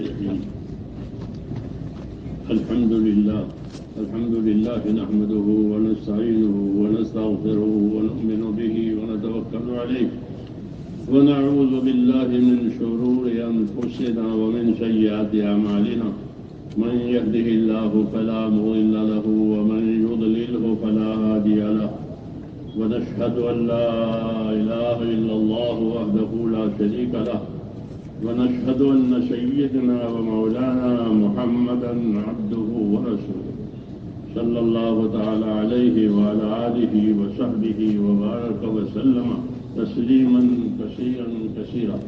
الصالحين. الحمد لله نحمده ونستعينه ونستغفره ونؤمن به ونتوكل عليه ونعوذ بالله من شرور أنفسنا ومن سيئات أعمالنا. من يهده الله فلا مضل له ومن يضلله فلا هادي له. ونشهد أن لا إله إلا الله وحده لا شريك له. ونشهد أن سيدنا ومولانا محمدا عبده ورسوله صلى الله تعالى عليه وعلى آله وصحبه وبارك وسلم تسليما كثيرا.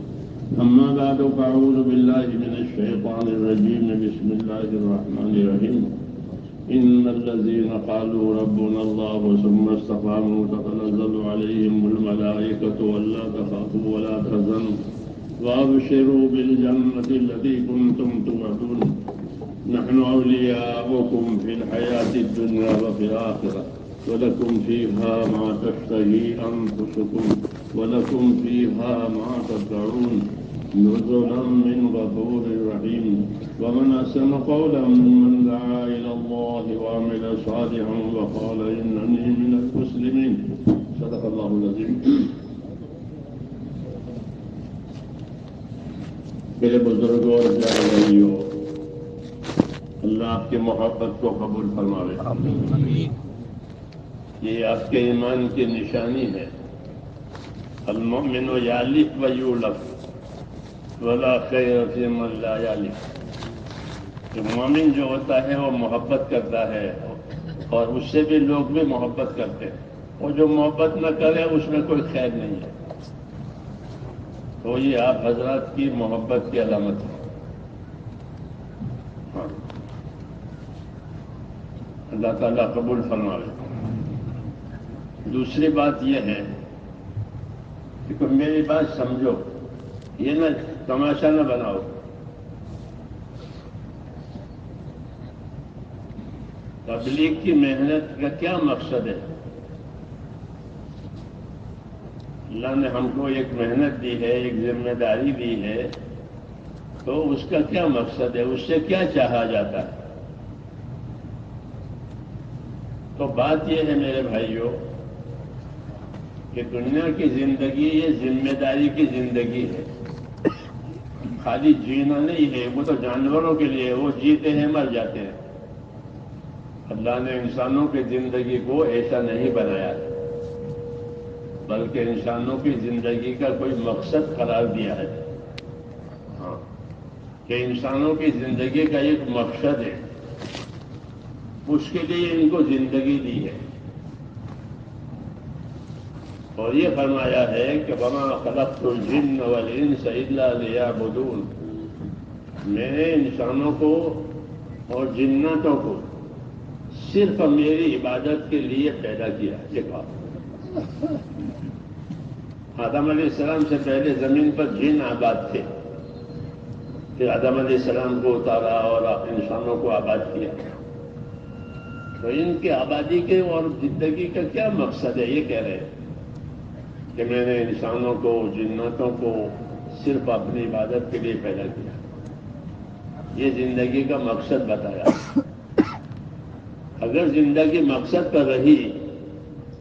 أما بعد فأعوذ بالله من الشيطان الرجيم. بسم الله الرحمن الرحيم. إن الذين قالوا ربنا الله ثم استقاموا تتنزل عليهم الملائكة ألا تخافوا ولا تحزنوا وأبشروا بالجنة التي كنتم توعدون. نحن أولياؤكم في الحياة الدنيا وفي الآخرة ولكم فيها ما تشتهي أنفسكم ولكم فيها ما تدعون نزلا من غفور رحيم. ومن أحسن قولا ممن دعا إلى الله وعمل صالحا وقال إنني من المسلمين. صدق الله العظيم. میرے بزرگوں اور پیارے بھائیوں، اللہ آپ کی محبت کو قبول فرماوے. یہ آپ کے ایمان کی نشانی ہے. المؤمن یالف و یولف ولا خیر فی من لا یالف. کہ مومن جو ہوتا ہے وہ محبت کرتا ہے اور اس سے بھی لوگ بھی محبت کرتے ہیں. وہ جو محبت نہ کرے اس میں کوئی خیر نہیں ہے. تو یہ آپ حضرات کی محبت کی علامت ہے. اللہ تعالیٰ قبول فرمائے. دوسری بات یہ ہے کہ میری بات سمجھو، یہ نہ تماشا نہ بناؤ. تبلیغ کی محنت کا کیا مقصد ہے؟ اللہ نے ہم کو ایک محنت دی ہے، ایک ذمہ داری دی ہے، تو اس کا کیا مقصد ہے؟ اس سے کیا چاہا جاتا ہے؟ تو بات یہ ہے میرے بھائیوں کہ دنیا کی زندگی یہ ذمہ داری کی زندگی ہے. خالی جینا نہیں ہے. وہ تو جانوروں کے لیے، وہ جیتے ہیں مر جاتے ہیں. اللہ نے انسانوں کی زندگی کو ایسا نہیں بنایا ہے، بلکہ انسانوں کی زندگی کا کوئی مقصد قرار دیا ہے. کہ انسانوں کی زندگی کا ایک مقصد ہے، اس کے لیے ان کو زندگی دی ہے. اور یہ فرمایا ہے کہ وما خلقت الجن والانس الا لیعبدون. میں نے انسانوں کو اور جناتوں کو صرف میری عبادت کے لیے پیدا کیا. یہ کہا آدم علیہ السلام سے پہلے زمین پر جن آباد تھے، پھر آدم علیہ السلام کو اتارا اور انسانوں کو آباد کیا. تو ان کی آبادی کے اور زندگی کا کیا مقصد ہے؟ یہ کہہ رہے ہیں کہ میں نے انسانوں کو جناتوں کو صرف اپنی عبادت کے لیے پیدا کیا. یہ زندگی کا مقصد بتایا. اگر زندگی مقصد پر رہی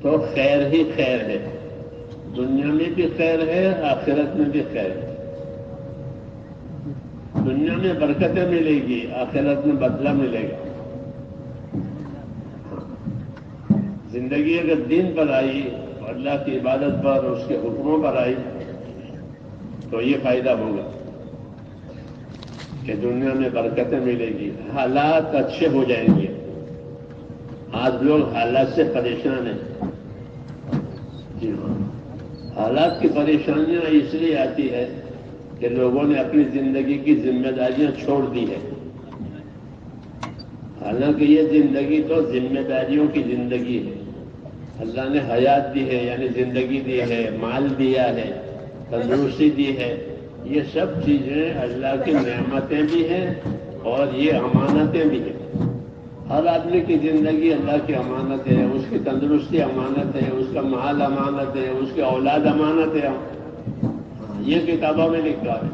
تو خیر ہی خیر ہے. دنیا میں بھی خیر ہے، آخرت میں بھی خیر ہے. دنیا میں برکتیں ملے گی، آخرت میں بدلہ ملے گا. زندگی اگر دین پر آئی، اللہ کی عبادت پر، اس کے حکموں پر آئی، تو یہ فائدہ ہوگا کہ دنیا میں برکتیں ملے گی، حالات اچھے ہو جائیں گے. آج لوگ حالات سے پریشان ہیں. جی ہاں، حالات کی پریشانیاں اس لیے آتی ہے کہ لوگوں نے اپنی زندگی کی ذمہ داریاں چھوڑ دی ہے. حالانکہ یہ زندگی تو ذمہ داریوں کی زندگی ہے. اللہ نے حیات دی ہے، یعنی زندگی دی ہے، مال دیا ہے، تندرستی دی ہے. یہ سب چیزیں اللہ کی نعمتیں بھی ہیں اور یہ امانتیں بھی ہیں. ہر آدمی کی زندگی اللہ کی امانت ہے. اس کی تندرستی امانت ہے، اس کا مال امانت ہے، اس کی اولاد امانت ہے. یہ کتابوں میں لکھا ہے.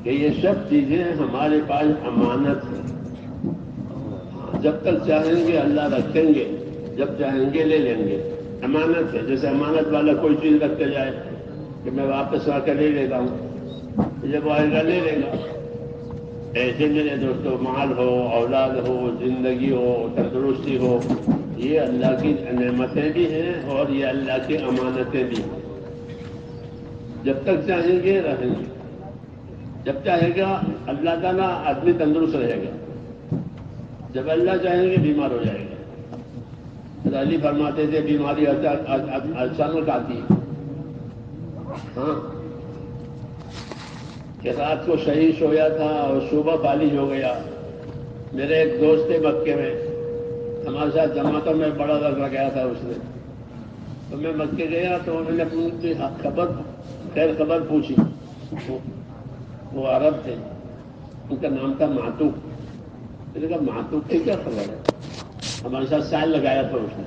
کہ یہ سب چیزیں ہمارے پاس امانت ہیں. جب تک چاہیں گے اللہ رکھیں گے، جب چاہیں گے لے لیں گے. امانت ہے. جیسے امانت والا کوئی چیز رکھ کے جائے کہ میں واپس آ کر لے لیتا ہوں، جب آئے گا لے لے گا. ایسے میرے دوستوں مال ہو، اولاد ہو، زندگی ہو، تندرستی ہو، یہ اللہ کی نعمتیں بھی ہیں اور یہ اللہ کی امانتیں بھی ہیں. جب تک چاہیں گے رہیں گے. جب چاہے گا اللہ تعالیٰ آدمی تندرست رہے گا، جب اللہ چاہیں گے بیمار ہو جائے گا. علی فرماتے تھے بیماری اچانک آتی ہے. ہاں کہ رات کو صحیح سویا تھا اور صبح فالج ہو گیا. میرے ایک دوست تھے مکے میں، ہمارے ساتھ جماعتوں میں بڑا درد لگایا تھا اس نے. تو میں مکے گیا تو انہوں نے اپنی خیر خبر پوچھی. وہ عرب تھے، ان کا نام تھا ماتوق. میں نے کہا ماتوق کی کیا خبر ہے؟ ہمارے ساتھ سال لگایا تھا اس نے.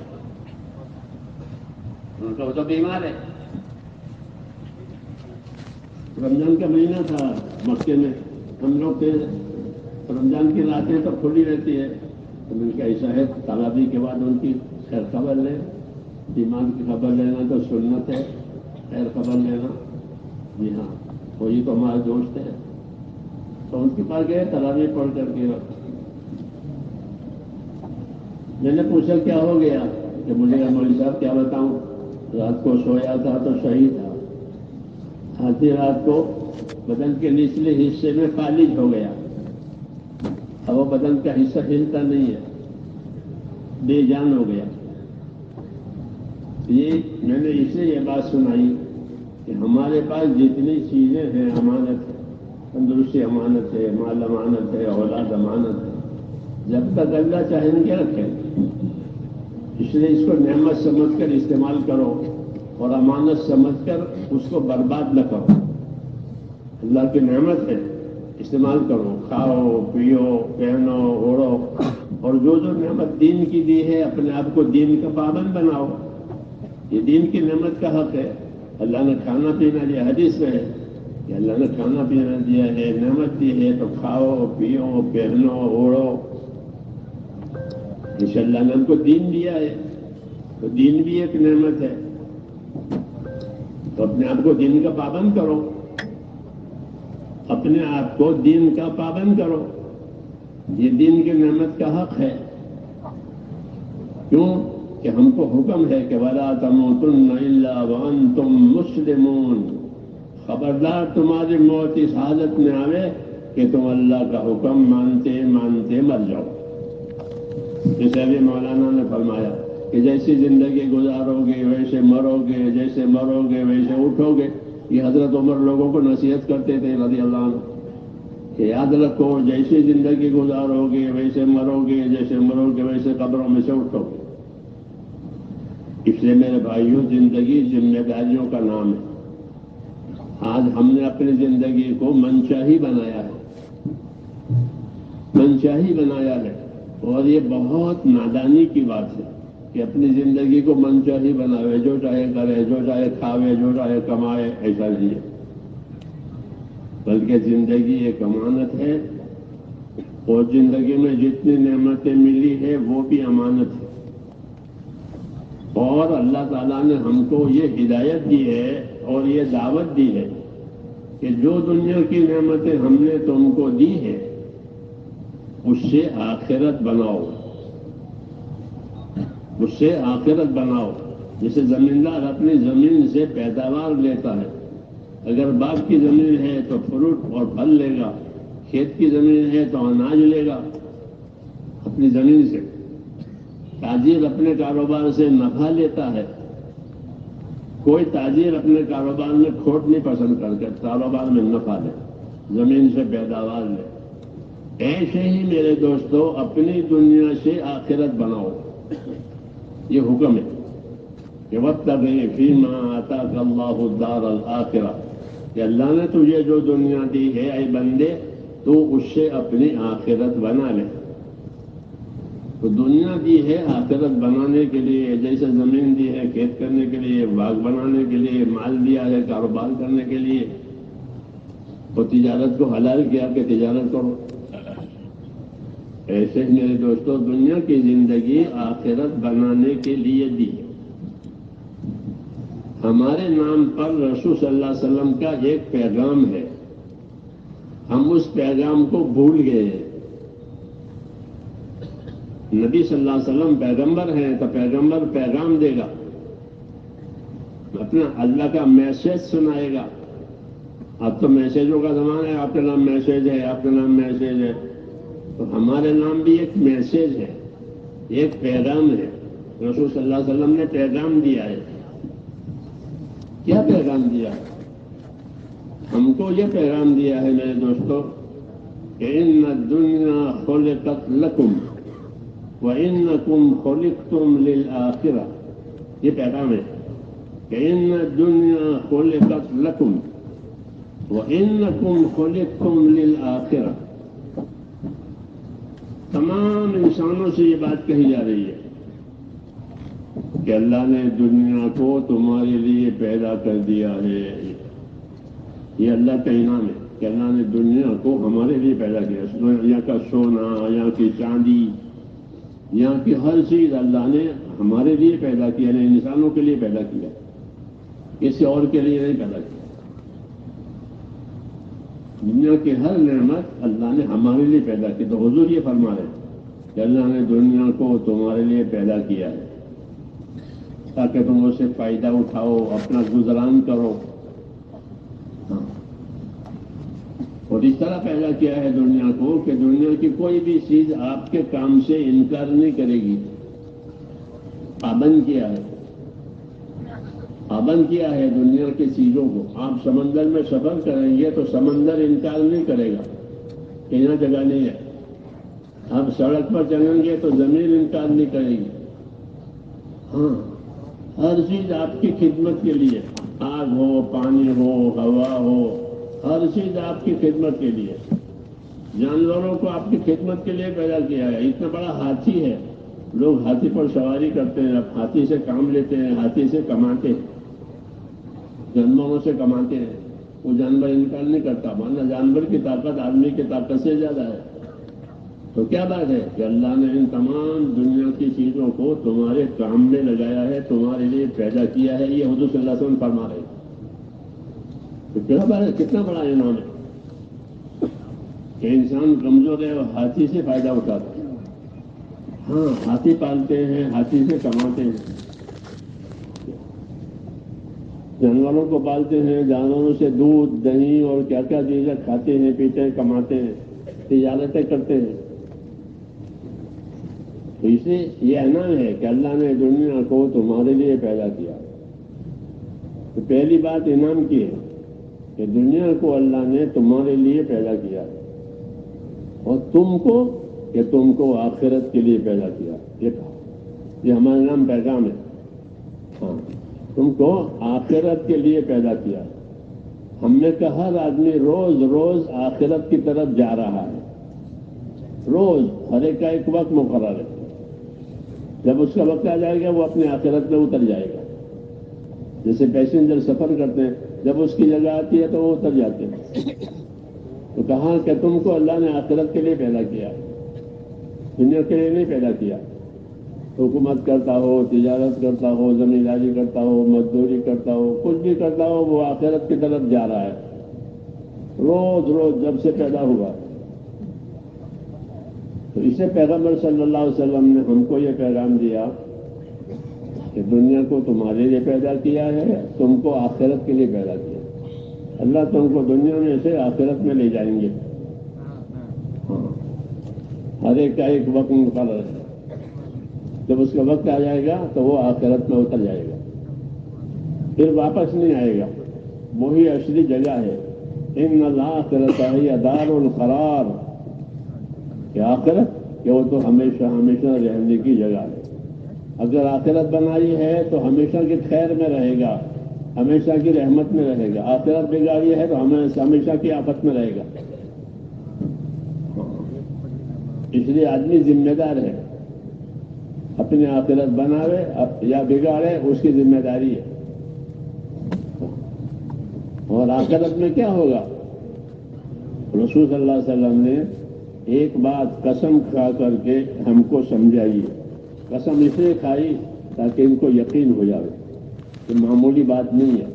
ان کا وہ تو بیمار ہے. رمضان کا مہینہ تھا مکے میں، ہم لوگ تھے. رمضان کی راتیں تو کھلی رہتی ہے. تو ان کا ایسا ہے تالابی کے بعد ان کی خیر خبر لے. ایمان کی خبر لینا تو سنت ہے، خیر خبر لینا. جی ہاں، وہی تو ہمارے دوست ہے. تو ان کے پاس گئے تراویح پڑھ کر کے. میں نے پوچھا کیا ہو گیا؟ کہ مجھے مولوی صاحب کیا بتاؤں، رات کو سویا تھا تو صحیح تھا، آدھی رات کو بدن کے نچلے حصے میں فالج ہو گیا. اب وہ بدن کا حصہ ہلتا نہیں ہے، بے جان ہو گیا. یہ میں نے اسے یہ بات سنائی کہ ہمارے پاس جتنی چیزیں ہیں امانت ہے. تندرستی امانت ہے، مال امانت ہے، اولاد امانت ہے. جب تک اللہ چاہیں گے رکھیں. اس لیے اس کو نعمت سمجھ کر استعمال کرو اور امانت سمجھ کر اس کو برباد نہ کرو. اللہ کی نعمت ہے، استعمال کرو. کھاؤ، پیو، پہنو، اوڑھو. اور جو نعمت دین کی دی ہے اپنے آپ کو دین کا پابند بناؤ. یہ دین کی نعمت کا حق ہے. اللہ نے کھانا پینا دیا، حدیث میں ہے کہ اللہ نے کھانا پینا دیا ہے، نعمت دی ہے، تو کھاؤ، پیو، پہنو، اوڑھو. انشاءاللہ نے ہم کو دین دیا ہے تو دین بھی ایک نعمت ہے. تو اپنے آپ کو دین کا پابند کرو. اپنے آپ کو دین کا پابند کرو. یہ دین کی نعمت کا حق ہے. کیوں کہ ہم کو حکم ہے کہ وَلَا تَمُوتُنَّ إِلَّا وَأَنْتُمْ مُسْلِمُونَ. خبردار تمہاری موت اس حالت میں آوے کہ تم اللہ کا حکم مانتے مانتے مر جاؤ. جیسے ابھی مولانا نے فرمایا کہ جیسی زندگی گزارو گے ویسے مرو گے، جیسے مرو گے ویسے اٹھو گے. یہ حضرت عمر لوگوں کو نصیحت کرتے تھے رضی اللہ عنہ کہ یاد رکھو جیسی زندگی گزارو گے ویسے مرو گے، جیسے مرو گے ویسے قبروں میں سے اٹھو گے. اس لیے میرے بھائیوں، زندگی ذمہ داریوں کا نام ہے. آج ہم نے اپنی زندگی کو منچاہی بنایا ہے، منچاہی بنایا ہے. اور یہ بہت نادانی کی بات ہے کہ اپنی زندگی کو منچاہی بناوے، جو چاہے کرے، جو چاہے کھاوے، جو چاہے کمائے. ایسا نہیں ہے، بلکہ زندگی ایک امانت ہے. اور زندگی میں جتنی نعمتیں ملی ہے وہ بھی امانت ہے. اور اللہ تعالیٰ نے ہم کو یہ ہدایت دی ہے اور یہ دعوت دی ہے کہ جو دنیا کی نعمتیں ہم نے تم کو دی ہے اس سے آخرت بناؤ، اس سے آخرت بناؤ. جیسے زمیندار اپنی زمین سے پیداوار لیتا ہے. اگر باغ کی زمین ہے تو فروٹ اور پھل لے گا، کھیت کی زمین ہے تو اناج لے گا اپنی زمین سے. تاجر اپنے کاروبار سے نفع لیتا ہے. کوئی تاجر اپنے کاروبار میں کھوٹ نہیں پسند کرتا، کاروبار میں نفع لے، زمین سے پیداوار لے. ایسے ہی میرے دوستو اپنی دنیا سے آخرت بناؤ. یہ حکم ہے کہ وَابْتَغِ فِيمَا آتَاكَ اللَّهُ الدَّارَ الْآخِرَةَ کہ اللہ نے تجھے جو دنیا دی ہے اے بندے تو اس سے اپنی آخرت بنا لے. تو دنیا دی ہے آخرت بنانے کے لیے، جیسے زمین دی ہے کھیت کرنے کے لیے، باغ بنانے کے لیے، مال دیا ہے کاروبار کرنے کے لیے. اور تجارت کو حلال کیا کہ تجارت کرو. ایسے ہی میرے دوستوں دنیا کی زندگی آخرت بنانے کے لیے دی. ہمارے نام پر رسول صلی اللہ علیہ وسلم کا ایک پیغام ہے، ہم اس پیغام کو بھول گئے ہیں. نبی صلی اللہ علیہ وسلم پیغمبر ہیں تو پیغمبر پیغام دے گا، اپنا اللہ کا میسج سنائے گا. اب تو میسجوں کا زمانہ ہے، آپ کا نام میسج ہے، آپ کا نام میسج ہے. تو ہمارے نام بھی ایک میسج ہے، ایک پیغام ہے. رسول صلی اللہ علیہ وسلم نے پیغام دیا ہے. کیا پیغام دیا؟ ہم کو یہ پیغام دیا ہے میرے دوستوں کہ ان الدنیا خلقت لکم وانکم خلقتم للآخرہ. یہ پیغام ہے کہ ان الدنیا خلقت لکم وانکم خلقتم للآخرہ. تمام انسانوں سے یہ بات کہی جا رہی ہے کہ اللہ نے دنیا کو تمہارے لیے پیدا کر دیا ہے. یہ اللہ کا انعام ہے کہ اللہ نے دنیا کو ہمارے لیے پیدا کیا. یہاں کا سونا، یہاں کی چاندی، یہاں کی ہر چیز اللہ نے ہمارے لیے پیدا کیا، یعنی انسانوں کے لیے پیدا کیا، کسی اور کے لیے نہیں پیدا کیا. دنیا کی ہر نعمت اللہ نے ہمارے لیے پیدا کی. تو حضور یہ فرما رہے ہیں کہ اللہ نے دنیا کو تمہارے لیے پیدا کیا ہے تاکہ تم اسے فائدہ اٹھاؤ، اپنا گزران کرو. اور اس طرح پیدا کیا ہے دنیا کو کہ دنیا کی کوئی بھی چیز آپ کے کام سے انکار نہیں کرے گی. پابند کیا ہے، پابند کیا ہے دنیا کی چیزوں کو. آپ سمندر میں سفر کریں گے تو سمندر انکار نہیں کرے گا کہ یہاں جگہ نہیں ہے. آپ سڑک پر چلیں گے تو زمین انکار نہیں کرے گی. ہاں، ہر چیز آپ کی خدمت کے لیے، آگ ہو، پانی ہو، ہوا ہو، ہر چیز آپ کی خدمت کے لیے. جانوروں کو آپ کی خدمت کے لیے پیدا کیا ہے. اتنا بڑا ہاتھی ہے، لوگ ہاتھی پر سواری کرتے ہیں، اب ہاتھی سے کام لیتے ہیں، ہاتھی سے کماتے ہیں، جانوروں سے کماتے ہیں. وہ جانور انکار نہیں کرتا، ورنہ جانور کی طاقت آدمی کی طاقت سے زیادہ ہے. تو کیا بات ہے کہ اللہ نے ان تمام دنیا کی چیزوں کو تمہارے کام میں لگایا ہے، تمہارے لیے پیدا کیا ہے. یہ حضور صلی اللہ علیہ وسلم فرما رہے ہیں. تو کیا بات ہے، کتنا بڑا انعام ہے کہ انسان کمزور ہے اور ہاتھی سے فائدہ اٹھاتا ہے. ہاں، ہاتھی پالتے ہیں، ہاتھی سے کماتے ہیں، جانوروں کو پالتے ہیں، جانوروں سے دودھ، دہی اور کیا کیا چیزیں کھاتے ہیں، پیتے ہیں، کماتے ہیں، تجارتیں کرتے ہیں. تو اسے یہ انعام ہے کہ اللہ نے دنیا کو تمہارے لیے پیدا کیا. تو پہلی بات انعام کی ہے کہ دنیا کو اللہ نے تمہارے لیے پیدا کیا ہے، اور تم کو کہ تم کو آخرت کے لیے پیدا کیا. یہ کہا، یہ ہمارا نام پیغام ہے. ہاں، تم کو آخرت کے لیے پیدا کیا. ہم نے کہا ہر آدمی روز روز آخرت کی طرف جا رہا ہے. روز ہر ایک کا ایک وقت مقرر ہے. جب اس کا وقت آ جائے گا وہ اپنے آخرت میں اتر جائے گا. جیسے پیسنجر سفر کرتے ہیں، جب اس کی جگہ آتی ہے تو وہ اتر جاتے ہیں. تو کہا کہ تم کو اللہ نے آخرت کے لیے پیدا کیا، دنیا کے لیے نہیں پیدا کیا. حکومت کرتا ہو، تجارت کرتا ہو، زمینداری کرتا ہو، مزدوری کرتا ہو، کچھ بھی کرتا ہو، وہ آخرت کی طرف جا رہا ہے روز روز جب سے پیدا ہوا. تو اسے پیغمبر صلی اللہ علیہ وسلم نے ہم کو یہ پیغام دیا کہ دنیا کو تمہارے لیے پیدا کیا ہے، تم کو آخرت کے لیے پیدا کیا. اللہ تم کو دنیا میں سے آخرت میں لے جائیں گے. ہاں، ہر ایک کا ایک وقت مقرر ہے. جب اس کا وقت آ جائے گا تو وہ آخرت میں اتر جائے گا، پھر واپس نہیں آئے گا. وہی اصلی جگہ ہے. ان الآخرۃ ہی دار القرار، کہ آخرت کہ وہ تو ہمیشہ ہمیشہ رہنے کی جگہ ہے. اگر آخرت بنائی ہے تو ہمیشہ کی خیر میں رہے گا، ہمیشہ کی رحمت میں رہے گا. آخرت بگاڑی ہے تو ہمیشہ کی آفت میں رہے گا. اس لیے آدمی ذمہ دار ہے، اپنی آخرت بناوے یا بگاڑے اس کی ذمہ داری ہے. اور آخرت میں کیا ہوگا رسول صلی اللہ علیہ وسلم نے ایک بات قسم کھا کر کے ہم کو سمجھائی ہے. قسم اس لیے کھائی تاکہ ان کو یقین ہو جائے کہ معمولی بات نہیں ہے،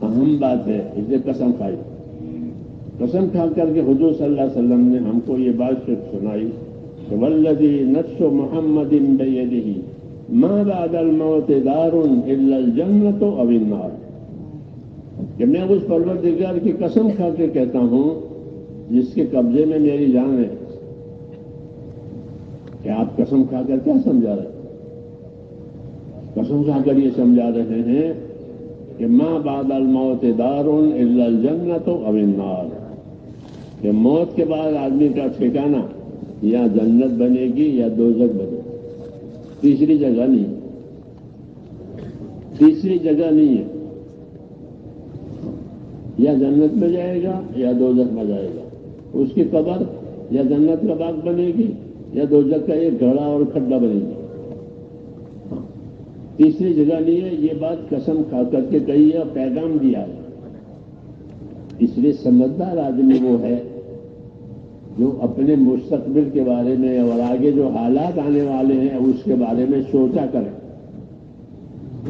اہم بات ہے، اس لیے قسم کھائی. قسم کھا کر کے حضور صلی اللہ علیہ وسلم نے ہم کو یہ بات سنائی کہ والذی نفس محمد بیدہ ما بعد الموت دار الا الجنۃ او النار. کہ میں اس پروردگار کی قسم کھا کے کہتا ہوں جس کے قبضے میں میری جان ہے. کہ آپ قسم کھا کر کیا سمجھا رہے ہیں؟ قسم کھا کر یہ سمجھا رہے ہیں کہ ما بعد الموت دار الا الجنۃ او النار. کہ موت کے بعد آدمی کا ٹھکانہ یا جنت بنے گی یا دوزخ بنے گی، تیسری جگہ نہیں، تیسری جگہ نہیں ہے. یا جنت میں جائے گا یا دوزخ میں جائے گا. اس کی قبر یا جنت کا باغ بنے گی یا دوزخ کا ایک گھڑا اور کھڈا بنے گی. تیسری جگہ نہیں ہے. یہ بات قسم کھا کر کے کہی ہے، پیغام دیا ہے. اس لیے سمجھدار آدمی وہ ہے جو اپنے مستقبل کے بارے میں اور آگے جو حالات آنے والے ہیں اس کے بارے میں سوچا کرے.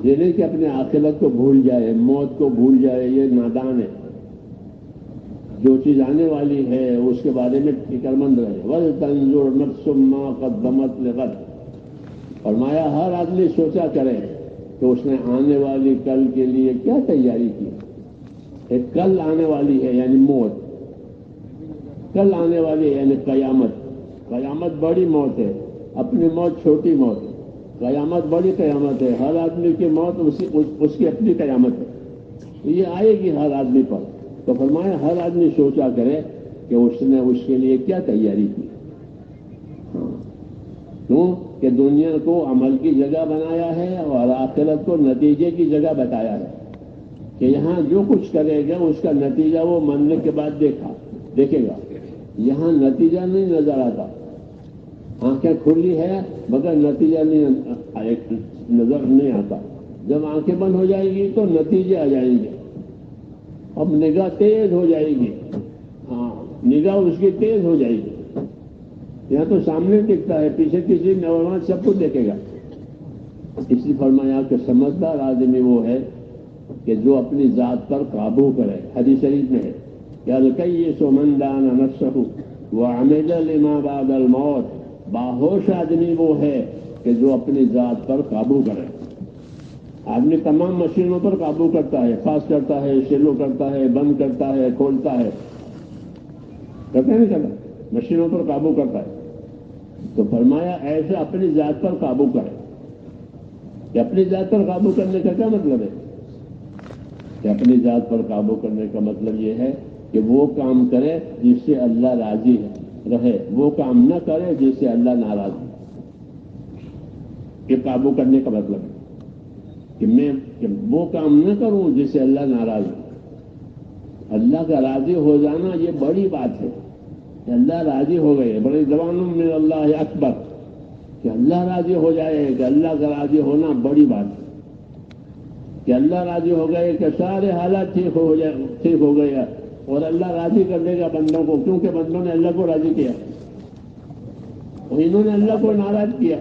یہ نہیں کہ اپنے آخرت کو بھول جائے، موت کو بھول جائے، یہ نادان ہے. جو چیز آنے والی ہے اس کے بارے میں فکر مند رہے. وَلْتَنْظُرْ نَفْسٌ مَّا قَدَّمَتْ لِغَدٍ. فرمایا ہر آدمی سوچا کرے کہ اس نے آنے والی کل کے لیے کیا تیاری کی. ایک کل آنے والی ہے یعنی موت، کل آنے والی ہے یعنی قیامت. قیامت بڑی موت ہے، اپنی موت چھوٹی موت ہے. قیامت بڑی قیامت ہے، ہر آدمی کی موت اس کی اپنی قیامت ہے، یہ آئے گی ہر آدمی پر. تو فرمایا ہر آدمی سوچا کرے کہ اس نے اس کے لیے کیا تیاری کی. کیوں کہ دنیا کو عمل کی جگہ بنایا ہے اور آخرت کو نتیجے کی جگہ بتایا ہے. کہ یہاں جو کچھ کرے گا اس کا نتیجہ وہ مرنے کے بعد دیکھے گا. یہاں نتیجہ نہیں نظر آتا. آنکھیں کھلی ہے مگر نتیجہ نہیں نظر نہیں آتا. جب آنکھیں بند ہو جائے گی تو نتیجے آ جائیں گے. اب نگاہ تیز ہو جائے گی، ہاں نگاہ اس کی تیز ہو جائے گی. یہاں تو سامنے دکھتا ہے، پیچھے کسی نوجوان سب کچھ دیکھے گا. اس لیے فرمایا کہ سمجھدار آدمی وہ ہے کہ جو اپنی ذات پر قابو کرے. حدیث شریف میں ہے کہ الکیس من دان نفسہ وعمل لما بعد الموت. باہوش آدمی وہ ہے کہ جو اپنی ذات پر قابو کرے. آدمی تمام مشینوں پر قابو کرتا ہے، پاس کرتا ہے، شیلو کرتا ہے، بند کرتا ہے، کھولتا ہے، کرتا نہیں کرتا، مشینوں پر قابو کرتا ہے. تو فرمایا ایسے اپنی ذات پر قابو کرے. کہ اپنی ذات پر قابو کرنے کا کیا مطلب ہے؟ کہ اپنی ذات پر قابو کرنے کا مطلب یہ ہے کہ وہ کام کرے جس سے اللہ راضی رہے، وہ کام نہ کرے جس سے اللہ ناراض ہے. کہ قابو کرنے کا مطلب ہے کہ میں وہ کام نہ کروں جس سے اللہ ناراض ہے. اللہ کا راضی ہو جانا یہ بڑی بات ہے. کہ اللہ راضی ہو گئے، بڑی زبانوں میں اللہ اکبر، کہ اللہ راضی ہو جائے، کہ اللہ کا راضی ہونا بڑی بات ہے. کہ اللہ راضی ہو گئے کہ سارے حالات ٹھیک ہو گئے. اور اللہ راضی کر دے گا بندوں کو، کیونکہ بندوں نے اللہ کو راضی کیا اور انہوں نے اللہ کو ناراض کیا.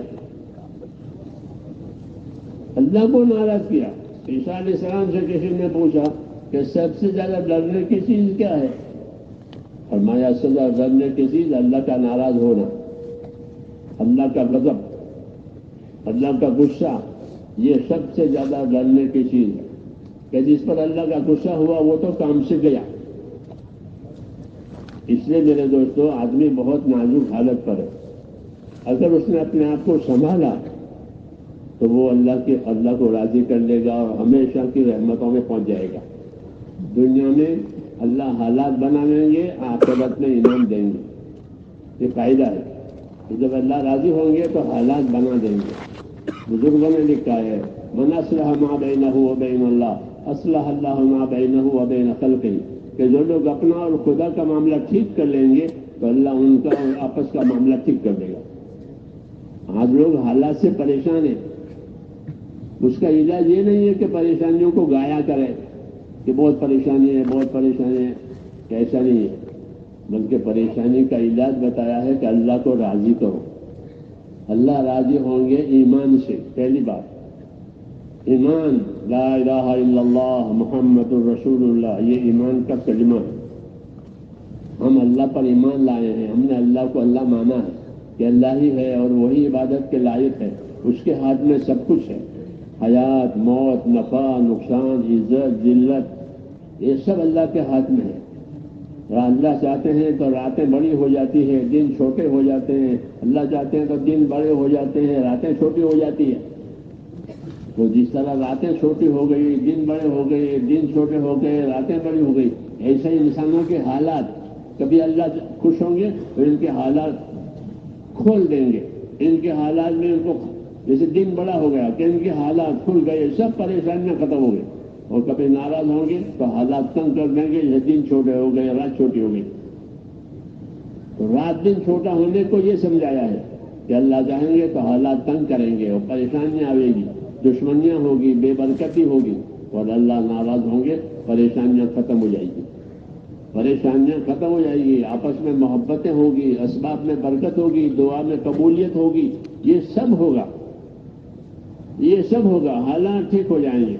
اللہ کو ناراض کیا. عیسیٰ علیہ السلام سے کسی نے پوچھا کہ سب سے زیادہ ڈرنے کی چیز کیا ہے؟ فرمایا سب سے زیادہ ڈرنے کی چیز اللہ کا ناراض ہونا، اللہ کا غضب، اللہ کا غصہ. یہ سب سے زیادہ ڈرنے کی چیز ہے کہ جس پر اللہ کا غصہ ہوا وہ تو کام سے گیا. اس لیے میرے دوستو آدمی بہت نازک حالت پر ہے. اگر اس نے اپنے آپ کو سنبھالا تو وہ اللہ کو راضی کر لے گا اور ہمیشہ کی رحمتوں میں پہنچ جائے گا. دنیا میں اللہ حالات بنا لیں گے، آخرت میں انعام دیں گے. یہ قاعدہ ہے کہ جب اللہ راضی ہوں گے تو حالات بنا دیں گے. بزرگوں نے لکھا ہے من اصلح ما بینہ و بین اللہ اصلح اللہ ما بینہ و بین خلقہ. کہ جو لوگ اپنا اور خدا کا معاملہ ٹھیک کر لیں گے تو اللہ ان کا اور آپس کا معاملہ ٹھیک کر دے گا. آج لوگ حالات سے پریشان ہیں. اس کا علاج یہ نہیں ہے کہ پریشانیوں کو گایا کرے کہ بہت پریشانی ہے، بہت پریشانی ہے. ایسا نہیں ہے. بلکہ پریشانی کا علاج بتایا ہے کہ اللہ کو راضی کرو. اللہ راضی ہوں گے ایمان سے. پہلی بات ایمان، لا الہ الا اللہ محمد الرسول اللہ، یہ ایمان کا کلمہ ہے. ہم اللہ پر ایمان لائے ہیں، ہم نے اللہ کو اللہ مانا ہے کہ اللہ ہی ہے اور وہی عبادت کے لائق ہے. اس کے ہاتھ میں سب کچھ ہے، حیات، موت، نفع، نقصان، عزت، ذلت، یہ سب اللہ کے ہاتھ میں ہے. اللہ چاہتے ہیں تو راتیں بڑی ہو جاتی ہیں، دن چھوٹے ہو جاتے ہیں. اللہ چاہتے ہیں تو دن بڑے ہو جاتے ہیں، راتیں چھوٹی ہو جاتی ہیں. تو جس طرح راتیں چھوٹی ہو گئی، دن بڑے ہو گئے، دن چھوٹے ہو گئے، راتیں بڑی ہو گئی، ایسے ہی انسانوں کے حالات. کبھی اللہ خوش ہوں گے تو ان کے حالات کھول دیں گے. ان کے حالات میں ان کو جیسے دن بڑا ہو گیا کہ ان کے حالات کھل گئے، سب پریشانیاں ختم ہو گئی. اور کبھی ناراض ہوں گے تو حالات تنگ کر دیں گے، یہ دن چھوٹے ہو گئے، رات چھوٹی ہو گئی. تو رات دن چھوٹا ہونے کو یہ سمجھایا ہے کہ اللہ چاہیں گے تو حالات تنگ کریں گے اور پریشانیاں آئے گی، دشمنیاں ہوگی، بے برکتی ہوگی. اور اللہ ناراض ہوں گے، پریشانیاں ختم ہو جائے گی. پریشانیاں ختم ہو جائے گی، آپس میں محبتیں ہوگی، اسباب میں برکت ہوگی، دعا میں قبولیت ہوگی. یہ سب ہوگا، یہ سب ہوگا، حالات ٹھیک ہو جائیں گے.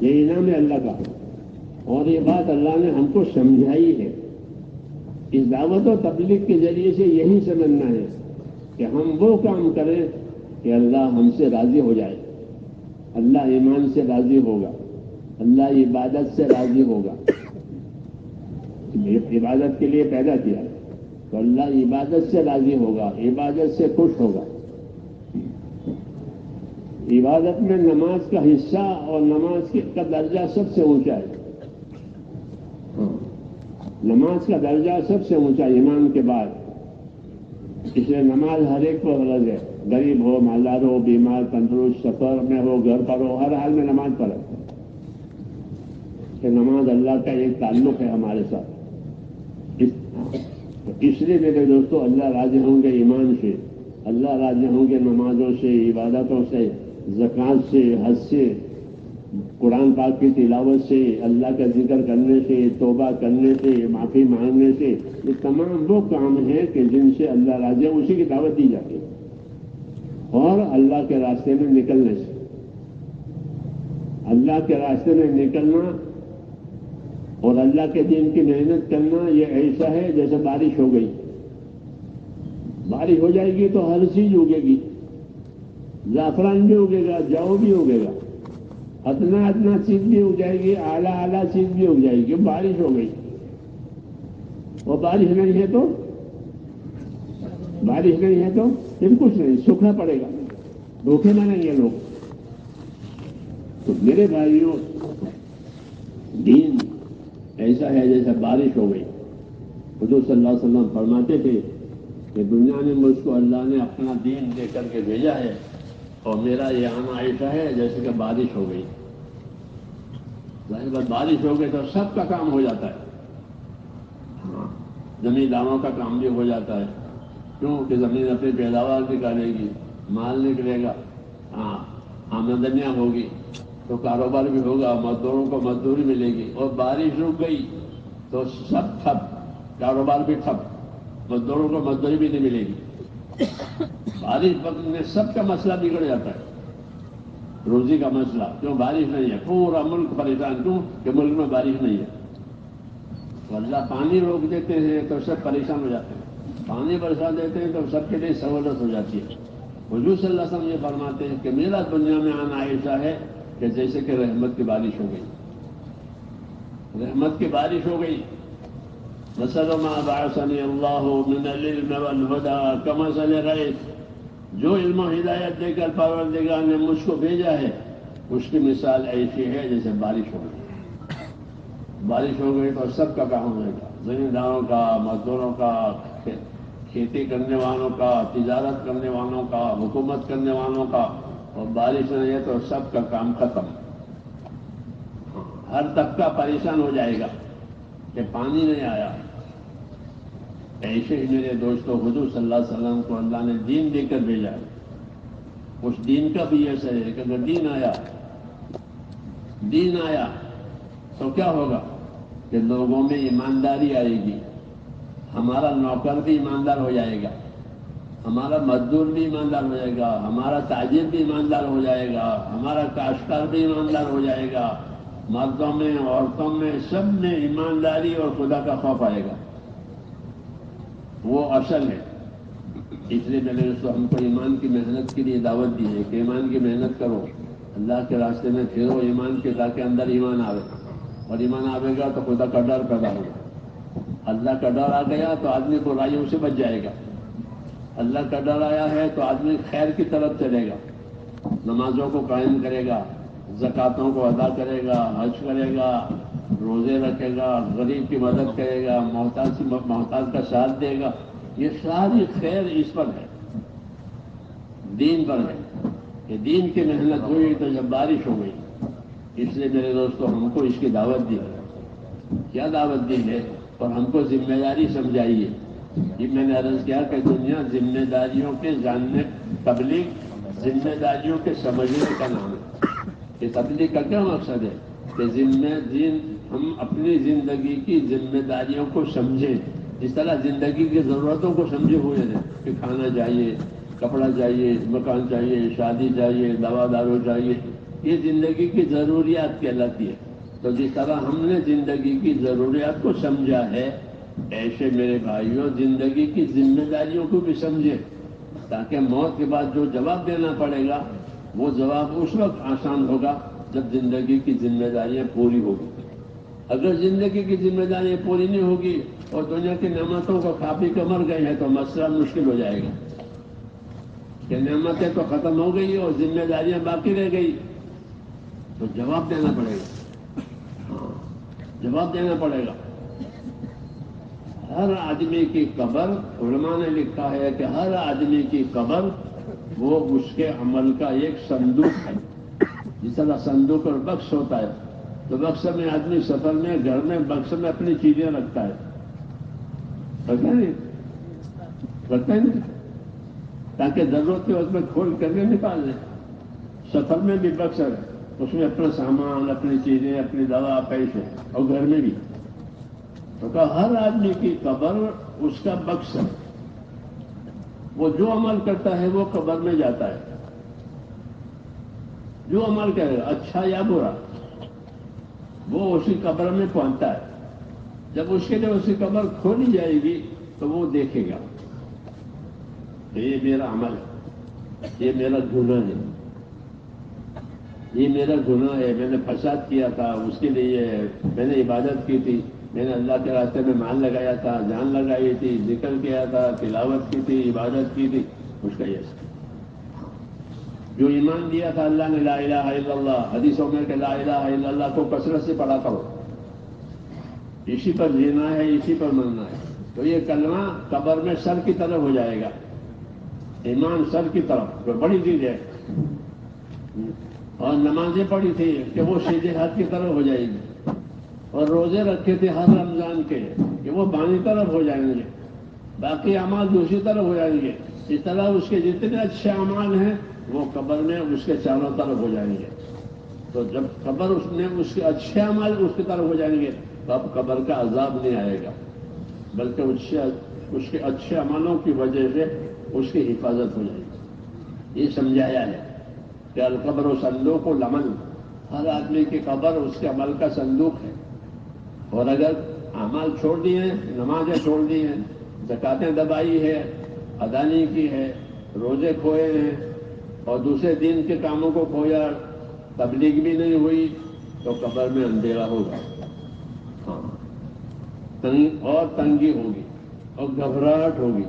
یہ انعام ہے اللہ کا. اور یہ بات اللہ نے ہم کو سمجھائی ہے. اس دعوت و تبلیغ کے ذریعے سے یہی سمجھنا ہے کہ ہم وہ کام کریں کہ اللہ ہم سے راضی ہو جائے. اللہ ایمان سے راضی ہوگا، اللہ عبادت سے راضی ہوگا. عبادت کے لیے پیدا کیا تو اللہ عبادت سے راضی ہوگا، عبادت سے خوش ہوگا. عبادت میں نماز کا حصہ اور نماز کا درجہ سب سے اونچا ہے. نماز کا درجہ سب سے اونچا ایمان کے بعد. اس لیے نماز ہر ایک کو فرض ہے، غریب ہو، مالدار ہو، بیمار، تندرست، سفر میں ہو، گھر پر ہو، ہر حال میں نماز پڑھے. کہ نماز اللہ کا ایک تعلق ہے ہمارے ساتھ. اس لیے میرے دوستوں، اللہ راضی ہوں گے ایمان سے، اللہ راضی ہوں گے نمازوں سے، عبادتوں سے، زکوٰۃ سے، حج سے، قرآن پاک کی تلاوت سے، اللہ کا ذکر کرنے سے، توبہ کرنے سے، معافی مانگنے سے. یہ تمام وہ کام ہیں کہ جن سے اللہ راضی ہے، اسی کی دعوت دی جاتی ہے. اور اللہ کے راستے میں نکلنے سے، اللہ کے راستے میں نکلنا اور اللہ کے دین کی محنت کرنا یہ ایسا ہے جیسے بارش ہو گئی. بارش ہو جائے گی تو ہر چیز اگے گی، زعفران بھی اگے گا، جو بھی اگے گا، ادنا چیز بھی اگ جائے گی، اعلیٰ چیز بھی اگ جائے گی. بارش ہو گئی. اور بارش نہیں ہے تو پھر کچھ نہیں، سوکھنا پڑے گا، بھوکے مریں گے لوگ. تو میرے بھائیوں، دین ایسا ہے جیسا بارش ہو گئی. حضور صلی اللہ علیہ وسلم فرماتے تھے کہ دنیا میں مجھ کو اللہ نے اپنا دین دے کر کے بھیجا ہے اور میرا یہ آنا ایسا ہے جیسے کہ بارش ہو گئی. ظاہر بات، بارش ہو گئی تو سب کا کام ہو جاتا ہے. زمینداروں کا کام بھی ہو جاتا ہے، کیونکہ زمین اپنی پیداوار نکالے گی، مال نکلے گا، آمدنیاں ہوگی تو کاروبار بھی ہوگا، مزدوروں کو مزدوری ملے گی. اور بارش رک گئی تو سب ٹھپ، کاروبار بھی ٹھپ، مزدوروں کو مزدوری بھی نہیں ملے گی. بارش وقت میں سب کا مسئلہ بگڑ جاتا ہے، روزی کا مسئلہ. کیوں؟ بارش نہیں ہے. پورا ملک پریشان. کیوں؟ کہ ملک میں بارش نہیں ہے. تو اللہ پانی روک دیتے ہیں تو سب پریشان ہو جاتے ہیں، پانی برسا دیتے ہیں تو سب کے لیے سہولت ہو جاتی ہے. حضور صلی اللہ علیہ وسلم یہ فرماتے ہیں کہ میرا دنیا میں آنا ایسا ہے کہ جیسے کہ رحمت کی بارش ہو گئی. رحمت کی بارش ہو گئی. مثل ما بعثني الله من العلم والهدى كمثل غيث. جو علم و ہدایت دے کر پروردگار نے مجھ کو بھیجا ہے، اس کی مثال ایسی ہے جیسے بارش ہو گئی. بارش ہو گئی تو سب کا کام ہو جائے گا، زمینداروں کا، مزدوروں کا، کھیتی کرنے والوں کا، تجارت کرنے والوں کا، حکومت کرنے والوں کا. اور بارش نہیں ہے تو سب کا کام ختم. ہر طبقہ پریشان ہو جائے گا کہ پانی نہیں آیا. ایسے ہی میرے دوستوں، حضور صلی اللہ علیہ وسلم کو اللہ نے دین دے کر بھیجا ہے. اس دین کا بھی ایسا ہے کہ اگر دین آیا تو کیا ہوگا کہ لوگوں میں ایمانداری آئے گی، ہمارا نوکر بھی ایماندار ہو جائے گا، ہمارا مزدور بھی ایماندار ہو جائے گا، ہمارا تاجر بھی ایماندار ہو جائے گا، ہمارا کاشتکار بھی ایماندار ہو جائے گا، مردوں میں عورتوں میں سب میں ایمانداری اور خدا کا خوف آئے گا. وہ اصل ہے. اس لیے میں نے ہم کو ایمان کی محنت کے لیے دعوت دی ہے کہ ایمان کی محنت کرو، اللہ کے راستے میں پھرو ایمان کے، تاکہ اندر ایمان آئے، اور ایمان آئے گا تو خدا کا ڈر پیدا ہوگا. اللہ کا ڈر آ گیا تو آدمی برائیوں سے بچ جائے گا. اللہ کا ڈر آیا ہے تو آدمی خیر کی طرف چلے گا، نمازوں کو قائم کرے گا، زکاتوں کو ادا کرے گا، حج کرے گا، روزے رکھے گا، غریب کی مدد کرے گا، محتاج کا ساتھ دے گا. یہ ساری خیر اس پر ہے، دین پر ہے کہ دین کی محنت ہوئی تو جب بارش ہو گئی. اس لیے میرے دوستوں ہم کو اس کی دعوت دی ہے. کیا دعوت دی ہے؟ اور ہم کو ذمہ داری سمجھائیے. یہ میں نے عرض کیا کہ دنیا ذمہ داریوں کے جاننے، تبلیغ ذمہ داریوں کے سمجھنے کا نام ہے. کہ تبلیغ کا کیا مقصد ہے؟ کہ ہم اپنی زندگی کی ذمہ داریوں کو سمجھیں. اس طرح زندگی کی ضرورتوں کو سمجھے ہوئے ہیں کہ کھانا چاہیے، کپڑا چاہیے، مکان چاہیے، شادی چاہیے، دوا دارو چاہیے. یہ زندگی کی ضروریات کہلاتی ہے. تو جس طرح ہم نے زندگی کی ضروریات کو سمجھا ہے، ایسے میرے بھائیوں زندگی کی ذمہ داریوں کو بھی سمجھیں، تاکہ موت کے بعد جو جواب دینا پڑے گا وہ جواب اس وقت آسان ہوگا جب زندگی کی ذمہ داریاں پوری ہوگی. اگر زندگی کی ذمہ داریاں پوری نہیں ہوگی اور دنیا کی نعمتوں کو کھا پی کے مر گئے ہیں تو مسئلہ مشکل ہو جائے گا. کہ نعمتیں تو ختم ہو گئی اور ذمہ داریاں باقی رہ گئی تو جواب دینا پڑے گا. جواب دینا پڑے گا. ہر آدمی کی قبر، علماء نے لکھا ہے کہ ہر آدمی کی قبر وہ اس کے عمل کا ایک صندوق ہے. جس طرح صندوق اور بکس ہوتا ہے تو بکس میں آدمی سفر میں، گھر میں بکس میں اپنی چیزیں رکھتا ہے. رکھتا نہیں تاکہ ضرورت کے وقت میں کھول کر کے نکال لیں. سفر میں بھی بکس ہے، اس میں اپنا سامان، اپنی چیزیں، اپنی دوا، پیسے، اور گھر میں بھی. تو کہا ہر آدمی کی قبر اس کا بکس ہے. وہ جو عمل کرتا ہے وہ قبر میں جاتا ہے. جو عمل کرے اچھا یا برا وہ اسی قبر میں پہنچتا ہے. جب اس کے لیے اسی قبر کھولی جائے گی تو وہ دیکھے گا کہ یہ میرا عمل ہے، یہ میرا گناہ ہے، یہ میرا گناہ ہے. میں نے فساد کیا تھا، اس کے لیے میں نے عبادت کی تھی، میں نے اللہ کے راستے میں مال لگایا تھا، جان لگائی تھی، ذکر کیا تھا، تلاوت کی تھی، عبادت کی تھی. اس کا یہ جو ایمان دیا تھا اللہ نے لا الہ الا اللہ، حدیثوں میں کہ لا الہ الا اللہ کو کثرت سے پڑھا کرو، اسی پر جینا ہے، اسی پر مرنا ہے. تو یہ کلمہ قبر میں سر کی طرف ہو جائے گا. ایمان سر کی طرف، جو بڑی چیز ہے. اور نمازیں پڑھی تھی کہ وہ سیدھے ہاتھ کی طرف ہو جائے گی. اور روزے رکھے تھے ہر رمضان کے کہ وہ بائیں طرف ہو جائیں گے. باقی اعمال دوسری طرف ہو جائیں گے. اس طرح اس کے جتنے اچھے اعمال ہیں وہ قبر میں اس کے چاروں طرف ہو جائیں گے. تو جب قبر اس میں اس کے اچھے اعمال اس کی طرف ہو جائیں گے تو اب قبر کا عذاب نہیں آئے گا، بلکہ اس کے اچھے عملوں کی وجہ سے اس کی حفاظت ہو جائے گی. یہ سمجھایا ہے کہ القبر و صندوق العمل، ہر آدمی کی قبر اس کے عمل کا صندوق ہے. اور اگر اعمال چھوڑ دیے ہیں، نمازیں چھوڑ دی ہیں، زکاتیں دبائی ہے، ادا نہیں کی ہے، روزے کھوئے ہیں اور دوسرے دین کے کاموں کو کھویا، تبلیغ بھی نہیں ہوئی تو قبر میں اندھیرا ہوگا. ہاں، اور تنگی ہوگی اور گھبراہٹ ہوگی.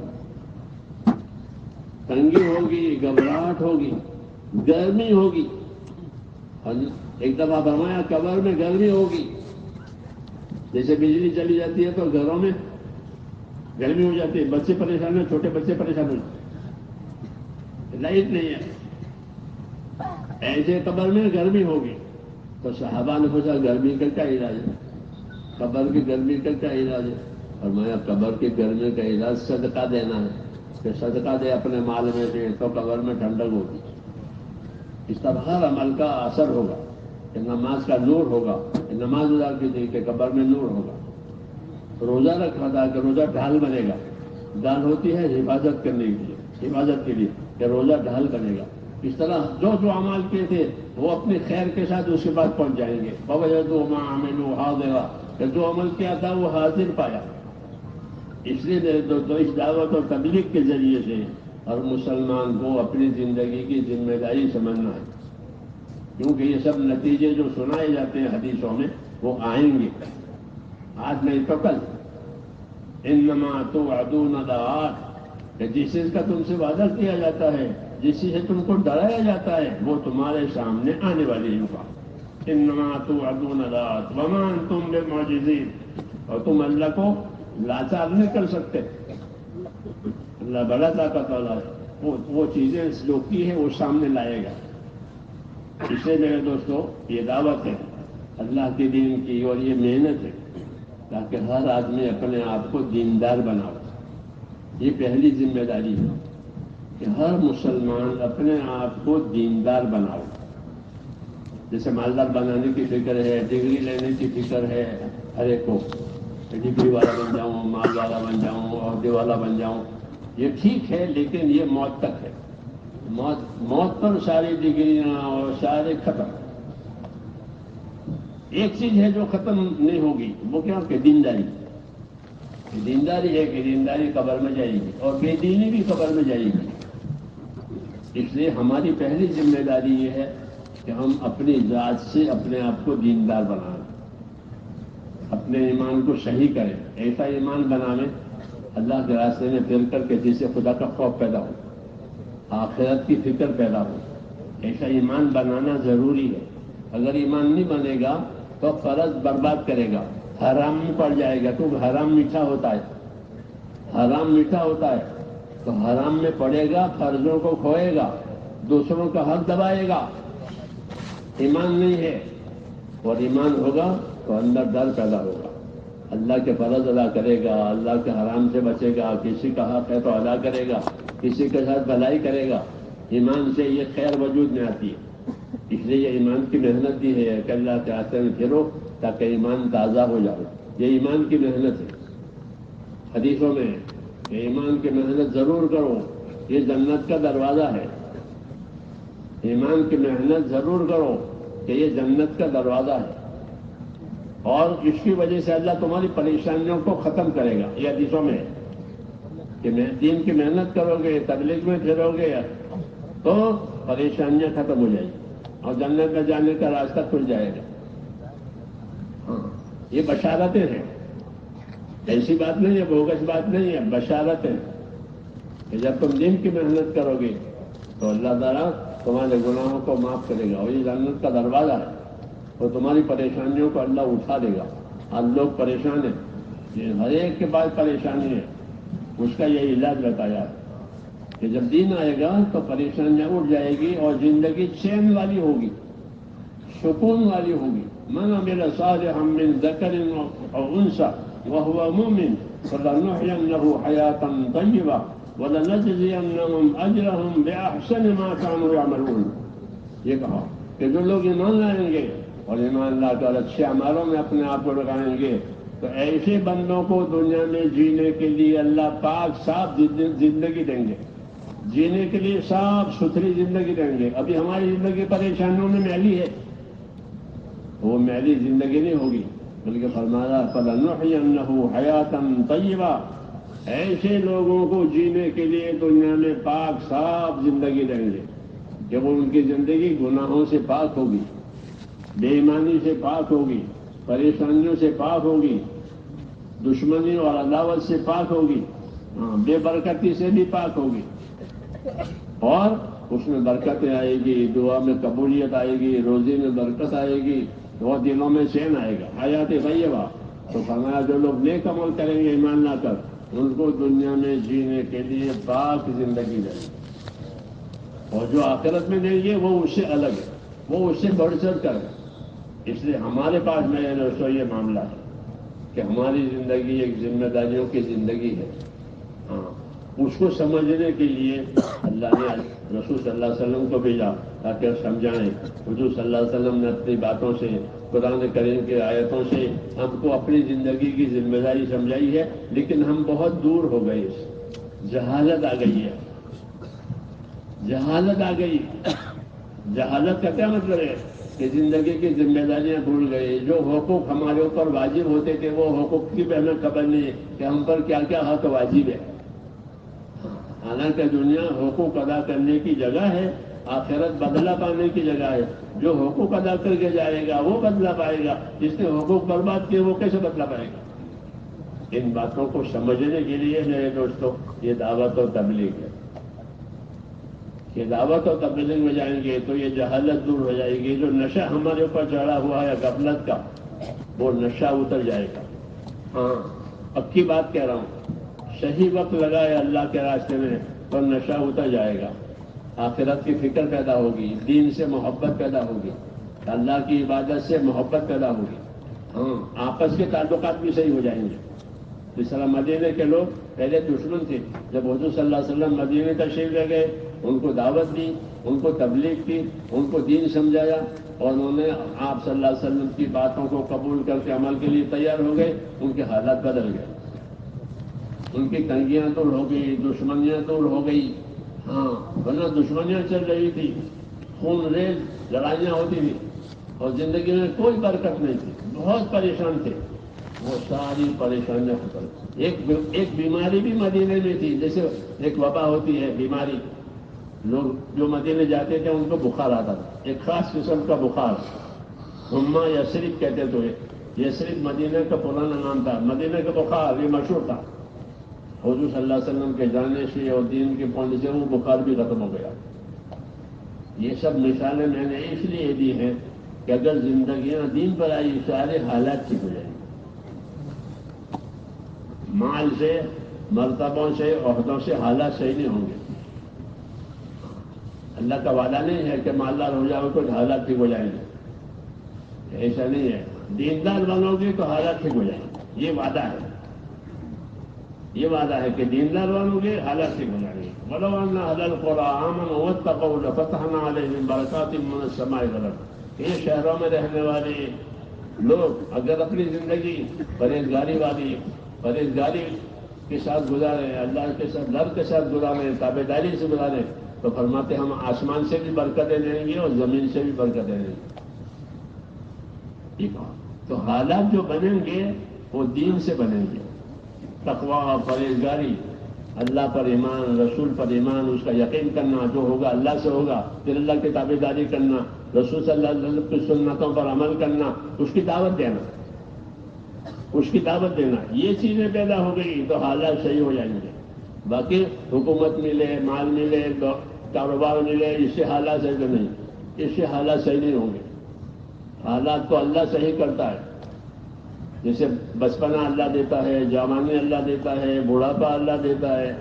تنگی ہوگی، گھبراہٹ ہوگی، گرمی ہوگی. ایک دفعہ فرمایا قبر میں گرمی ہوگی. جیسے بجلی چلی جاتی ہے تو گھروں میں گرمی ہو جاتی ہے، بچے پریشان ہیں، چھوٹے بچے پریشان ہیں، لائٹ نہیں ہے. ایسے قبر میں گرمی ہوگی. تو صحابہ نے پوچھا گرمی کا کیا علاج ہے؟ قبر کی گرمی کا کیا علاج ہے؟ فرمایا قبر کی گرمی کا علاج صدقہ دینا ہے. کہ صدقہ دے اپنے مال میں دے تو قبر میں ٹھنڈک ہوگی. اس طرح ہر عمل کا اثر ہوگا. کہ نماز کا نور ہوگا، کہ نماز ادا کی تھی کہ قبر میں نور ہوگا. روزہ رکھا تھا کہ روزہ ڈھال بنے گا. ڈھال ہوتی ہے حفاظت کرنے کے لیے، حفاظت کے لیے کہ روزہ ڈھال بنے گا. اس طرح جو جو اعمال کیے تھے وہ اپنے خیر کے ساتھ اس کے بعد پہنچ جائیں گے. فوجدوا ما عملوا حاضرا، کہ جو عمل کیا تھا وہ حاضر پایا. اس لیے تو اس دعوت اور تبلیغ کے ذریعے سے ہر مسلمان کو اپنی زندگی کی ذمہ داری سمجھنا ہے، کیونکہ یہ سب نتیجے جو سنائے جاتے ہیں حدیثوں میں وہ آئیں گے، آج نہیں تو کل. انما توعدون لآت، کہ جس چیز کا تم سے وعدہ کیا جاتا ہے، جس چیز سے تم کو ڈرایا جاتا ہے، وہ تمہارے سامنے آنے والی ہوگا. انما توعدون لآت وما انتم بمعجزین، اور تم اللہ کو لاچار نہیں کر سکتے. اللہ بڑا طاقت والا ہے، وہ چیزیں جو کی ہے وہ سامنے لائے گا. اس لیے میرے دوستوں یہ دعوت ہے اللہ کے دین کی، اور یہ محنت ہے تاکہ ہر آدمی اپنے آپ کو دیندار بناؤ. یہ پہلی ذمہ داری ہے کہ ہر مسلمان اپنے آپ کو دیندار بناؤ. جیسے مالدار بنانے کی فکر ہے، ڈگری لینے کی فکر ہے ہر ایک کو، ڈگری والا بن جاؤں، مال والا بن جاؤں، عہدے والا بن جاؤں. یہ ٹھیک ہے لیکن یہ موت تک ہے. موت پر ساری ڈگریاں اور سارے ختم. ایک چیز ہے جو ختم نہیں ہوگی، وہ کیا کہ دینداری. دینداری ہے کہ دینداری قبر میں جائے گی اور بے دینی بھی قبر میں جائے گی. اس لیے ہماری پہلی ذمہ داری یہ ہے کہ ہم اپنی ذات سے اپنے آپ کو دیندار بنائیں، اپنے ایمان کو صحیح کریں. ایسا ایمان بنانے اللہ کے راستے میں پھر کر کے جس سے خدا کا خوف پیدا ہو، آخرت کی فکر پیدا ہو. ایسا ایمان بنانا ضروری ہے. اگر ایمان نہیں بنے گا تو فرض برباد کرے گا، حرام میں پڑ جائے گا. تو حرام میٹھا ہوتا ہے، حرام میٹھا ہوتا ہے، تو حرام میں پڑے گا، فرضوں کو کھوئے گا، دوسروں کا حق دبائے گا. ایمان نہیں ہے. اور ایمان ہوگا تو اندر ڈر پیدا ہوگا، اللہ کے فرض ادا کرے گا، اللہ کے حرام سے بچے گا، کسی کا حق ہے تو ادا کرے گا، کسی کے ساتھ بھلائی کرے گا. ایمان سے یہ خیر وجود میں آتی ہے. اس لیے یہ ایمان کی محنت بھی ہے کہ اللہ کے راستے میں پھرو تاکہ ایمان تازہ ہو جائے. یہ ایمان کی محنت ہے. حدیثوں میں کہ ایمان کی محنت ضرور کرو، یہ جنت کا دروازہ ہے. ایمان کی محنت ضرور کرو کہ یہ جنت کا دروازہ ہے، اور اس کی وجہ سے اللہ تمہاری پریشانیوں کو ختم کرے گا. یہ حدیثوں میں ہے کہ دین کی محنت کرو گے، تبلیغ میں پھرو گے تو پریشانیاں ختم ہو جائیں گی اور جنت میں جانے کا راستہ کھل جائے گا. ہاں، یہ بشارتیں ہیں، ایسی بات نہیں ہے، بوگس بات نہیں ہے، بشارتیں کہ جب تم دین کی محنت کرو گے تو اللہ تعالیٰ تمہارے گناہوں کو معاف کرے گا. اور یہ جنت کا دروازہ ہے، تو تمہاری پریشانیوں کو اللہ اٹھا دے گا. آج لوگ پریشان ہیں، یہ ہر ایک کے پاس پریشانی ہے. اس کا یہ علاج بتایا کہ جب دین آئے گا تو پریشانیاں اٹھ جائے گی اور زندگی چین والی ہوگی، سکون والی ہوگی. من عمل صالحا من ذکر او انثى وهو مؤمن فلنحيينه حياة طیبة ولنجزینهم اجرهم باحسن ما كانوا يعملون. یہ کہا کہ جو لوگ ایمان لائیں گے اور ایمان لا کر اچھے اعمالوں میں اپنے آپ کو لگائیں گے تو ایسے بندوں کو دنیا میں جینے کے لیے اللہ پاک صاف زندگی دیں گے، جینے کے لیے صاف ستھری زندگی دیں گے. ابھی ہماری زندگی پریشانیوں میں میلی ہے، وہ میلی زندگی نہیں ہوگی، بلکہ فرمایا فَلَنُحْيِيَنَّهُ حَيَاةً طَيِّبَةً، ایسے لوگوں کو جینے کے لیے دنیا میں پاک صاف زندگی دیں گے کہ وہ ان کی زندگی گناہوں سے پاک ہوگی، بے ایمانی سے پاک ہوگی، پریشانیوں سے پاک ہوگی، دشمنی اور عداوت سے پاک ہوگی، بے برکتی سے بھی پاک ہوگی. اور اس میں برکتیں آئے گی، دعا میں قبولیت آئے گی، روزی میں برکت آئے گی، اور دلوں میں چین آئے گا، حیات طیبہ. تو فرمایا جو لوگ نیک عمل کریں گے ایمان لا کر، ان کو دنیا میں جینے کے لیے پاک زندگی دیں گے، اور جو آخرت میں دیں گے وہ اس سے الگ ہے، وہ اس سے بڑھ چڑھ کر ہے. اس لیے ہمارے پاس میرے دوستوں یہ معاملہ ہے کہ ہماری زندگی ایک ذمہ داریوں کی زندگی ہے. ہاں، اس کو سمجھنے کے لیے اللہ نے رسول صلی اللہ علیہ وسلم کو بھیجا تاکہ سمجھائیں. حضور صلی اللہ علیہ وسلم نے اپنی باتوں سے، قرآن کریم کی آیتوں سے ہم کو اپنی زندگی کی ذمہ داری سمجھائی ہے، لیکن ہم بہت دور ہو گئے. جہالت آ گئی ہے، جہالت آ گئی. جہالت کا کیا مطلب ہے کہ زندگی کی ذمہ داریاں بھول گئے. جو حقوق ہمارے اوپر واجب ہوتے تھے وہ حقوق کی بھی ہمیں خبر نہیں ہے کہ ہم پر کیا کیا حق واجب ہے. حالانکہ دنیا حقوق ادا کرنے کی جگہ ہے، آخرت بدلہ پانے کی جگہ ہے. جو حقوق ادا کر کے جائے گا وہ بدلہ پائے گا، جس نے حقوق برباد کیے وہ کیسے بدلہ پائے گا. ان باتوں کو سمجھنے کے لیے میرے دوستوں یہ دعوت و تبلیغ ہے. یہ دعوت و تبلیغ میں جائیں گے تو یہ جہالت دور ہو جائے گی. جو نشہ ہمارے اوپر چڑھا ہوا ہے غفلت کا، وہ نشہ اتر جائے گا. ہاں پکی بات کہہ رہا ہوں، صحیح وقت لگائے اللہ کے راستے میں تو نشہ اتر جائے گا. آخرت کی فکر پیدا ہوگی، دین سے محبت پیدا ہوگی، اللہ کی عبادت سے محبت پیدا ہوگی. ہاں آپس کے تعلقات بھی صحیح ہو جائیں گے. جس طرح مدینے کے لوگ پہلے دشمن تھے، جب حضور صلی اللہ علیہ وسلم مدینے تشریف لے گئے، ان کو دعوت دی، ان کو تبلیغ کی، ان کو دین سمجھایا، اور انہوں نے آپ صلی اللہ علیہ وسلم کی باتوں کو قبول کر کے عمل کے لیے تیار ہو گئے. ان کے حالات بدل گئے، ان کی تنگیاں دور ہو گئی، دشمنیاں دور ہو گئی. ہاں ورنہ دشمنیاں چل رہی تھی، خون ریز لڑائیاں ہوتی تھی، اور زندگی میں کوئی برکت نہیں تھی، بہت پریشان تھے. وہ ساری پریشانیاں ختم. ایک بیماری بھی مدینے میں تھی، جیسے ایک وبا ہوتی ہے بیماری. لوگ جو مدینے جاتے تھے ان کو بخار آتا تھا، ایک خاص قسم کا بخار، حما یثرب کہتے تھے. یثرب مدینہ کا پرانا نام تھا. مدینہ کا بخار یہ مشہور تھا. حضور صلی اللہ علیہ وسلم کے جانے سے اور دین کے پہنچنے سے وہ بخار بھی ختم ہو گیا. یہ سب مثالیں میں نے اس لیے دی ہیں کہ اگر زندگیاں دین پر آئی سارے حالات ٹھیک ہو جائیں گے. مال سے، مرتبوں سے، عہدوں سے حالات صحیح نہیں ہوں گے. اللہ کا وعدہ نہیں ہے کہ مالدار ہو جاؤ تو حالات ٹھیک ہو جائیں گے، ایسا نہیں ہے. دیندار بنو گے تو حالات ٹھیک ہو جائیں گے، یہ وعدہ ہے. یہ وعدہ ہے کہ دیندار بنو گے حالات ٹھیک ہو جائیں گے. وَلَوْ أَنَّ أَهْلَ الْقُرَىٰ آمَنُوا وَاتَّقَوْا لَفَتَحْنَا عَلَيْهِمْ بَرَكَاتٍ مِّنَ السَّمَاءِ وَالْأَرْضِ. یہ شہروں میں رہنے والے لوگ اگر اپنی زندگی پرہیزگاری کے ساتھ گزارے، اللہ کے ساتھ ڈر کے ساتھ گزارے، تابع داری سے گزارے، تو فرماتے ہم آسمان سے بھی برکتیں دیں گے اور زمین سے بھی برکتیں دیں گے. تو حالات جو بنیں گے وہ دین سے بنیں گے. تقویٰ، پرہیزگاری، اللہ پر ایمان، رسول پر ایمان، اس کا یقین کرنا، جو ہوگا اللہ سے ہوگا، پھر اللہ کی تابع داری کرنا، رسول صلی اللہ علیہ وسلم کی سنتوں پر عمل کرنا، اس کی دعوت دینا، یہ چیزیں پیدا ہو گئی تو حالات صحیح ہو جائیں گے. باقی حکومت ملے، مال ملے، کاروبار ملے، اس سے حالات صحیح نہیں، اس سے حالات صحیح نہیں ہوں گے. حالات کو اللہ صحیح کرتا ہے. جیسے بچپنا اللہ دیتا ہے، جوانی اللہ دیتا ہے، بڑھاپا اللہ دیتا ہے.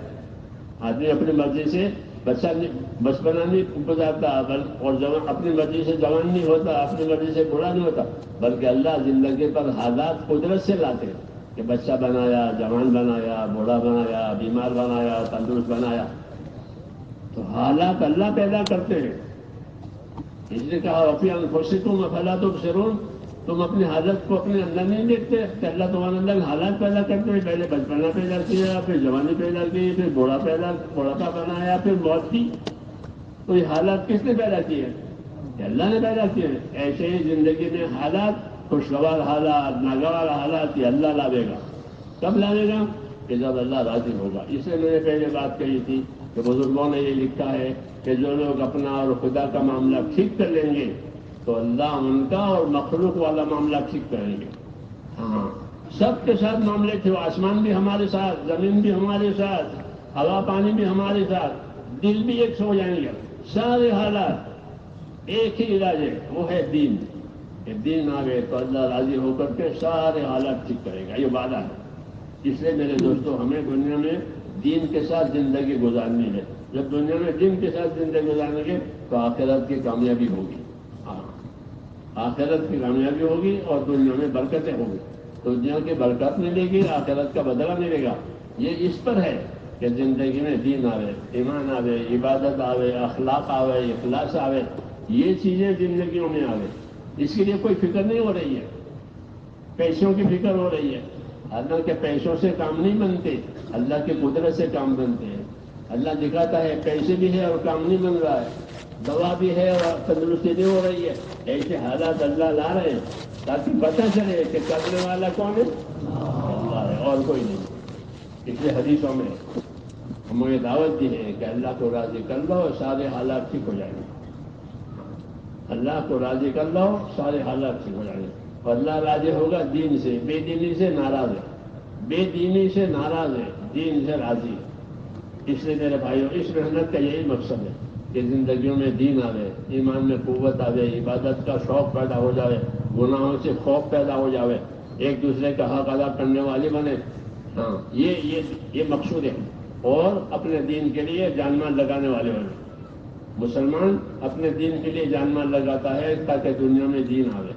آدمی اپنی مرضی سے بچپنا نہیں گزارتا، اور اپنی مرضی سے جوان نہیں ہوتا، اپنی مرضی سے بوڑھا نہیں ہوتا، بلکہ اللہ زندگی پر حالات قدرت سے لاتے ہیں کہ بچہ بنایا، جوان بنایا، بوڑھا بنایا، بیمار بنایا، تندرست بنایا. تو حالات اللہ پیدا کرتے ہیں. اس لیے کہا وفی انفسکم افلا تبصرون، تم اپنی حالت کو اپنے اندر نہیں دیکھتے کہ اللہ تمہارے اندر حالات پیدا کرتے ہیں. پہلے بچپنا پیدا کیا، پھر جوانی پیدا کی، پھر بوڑھاپا بنایا، پھر موت کی. تو یہ حالات کس نے پیدا کیے؟ کہ اللہ نے پیدا کیے. ایسے ہی زندگی میں حالات، خوشگوار حالات، ناگوار حالات، یہ اللہ لاوے گا. کب لاوے گا؟ کہ جب اللہ راضی ہوگا. اس لیے میں نے پہلے بات کہی تھی کہ بزرگوں نے یہ لکھا ہے کہ جو لوگ اپنا اور خدا کا معاملہ ٹھیک کر لیں گے تو اللہ ان کا اور مخلوق والا معاملہ ٹھیک کریں گے. ہاں سب کے ساتھ معاملے تھے، آسمان بھی ہمارے ساتھ، زمین بھی ہمارے ساتھ، ہوا پانی بھی ہمارے ساتھ، دل بھی ایک سو جائیں گے. سارے حالات ایک ہی علاج ہے، وہ ہے دین. کہ دین آ گئے تو اللہ راضی ہو کر کے سارے حالات ٹھیک کرے گا، یہ وعدہ ہے. اس لیے میرے دوستوں ہمیں دنیا میں دین کے ساتھ زندگی گزارنی ہے. جب دنیا میں دین کے ساتھ زندگی گزاریں گے تو آخرت کی کامیابی ہوگی. آخرت کی کامیابی ہوگی اور دنیا میں برکتیں ہوگی. دنیا کی برکت ملے گی، آخرت کا بدلہ ملے گا. یہ اس پر ہے کہ زندگی میں دین آوے، ایمان آوے، عبادت آوے، اخلاق آوے، اخلاص آوے، یہ چیزیں زندگیوں میں آوے۔ اس کے لیے کوئی فکر نہیں ہو رہی ہے، پیسوں کی فکر ہو رہی ہے۔ اللہ کے پیسوں سے کام نہیں بنتے، اللہ کی قدرت سے کام بنتے ہیں۔ اللہ دکھاتا ہے پیسے بھی ہے اور کام نہیں بن رہا ہے، دوا بھی ہے اور تندرستی نہیں ہو رہی ہے، ایسے حالات اللہ لا رہے ہیں تاکہ پتہ چلے کہ کرنے والا کون ہے؟ اللہ ہے اور کوئی نہیں۔ اس لیے حدیثوں میں ہمیں یہ دعوت دی ہے کہ اللہ کو راضی کر لو سارے حالات ٹھیک ہو جائیں گے۔ اللہ کو راضی کر لو سارے حالات ٹھیک ہو جائیں گے۔ اور اللہ راضی ہوگا دین سے، بے دینی سے ناراض ہے، بے دینی سے ناراض ہے، دین سے راضی ہے۔ اس لیے میرے بھائیوں اس محنت کا یہی مقصد ہے کہ زندگیوں میں دین آوے، ایمان میں قوت آوے، عبادت کا شوق پیدا ہو جائے، گناہوں سے خوف پیدا ہو جائے، ایک دوسرے کا حق ادا کرنے والے بنے۔ ہاں یہ مقصود ہے۔ اور اپنے دین کے لیے جان مال لگانے والے بنے۔ مسلمان اپنے دین کے لیے جان مال لگاتا ہے تاکہ دنیا میں دین آوے۔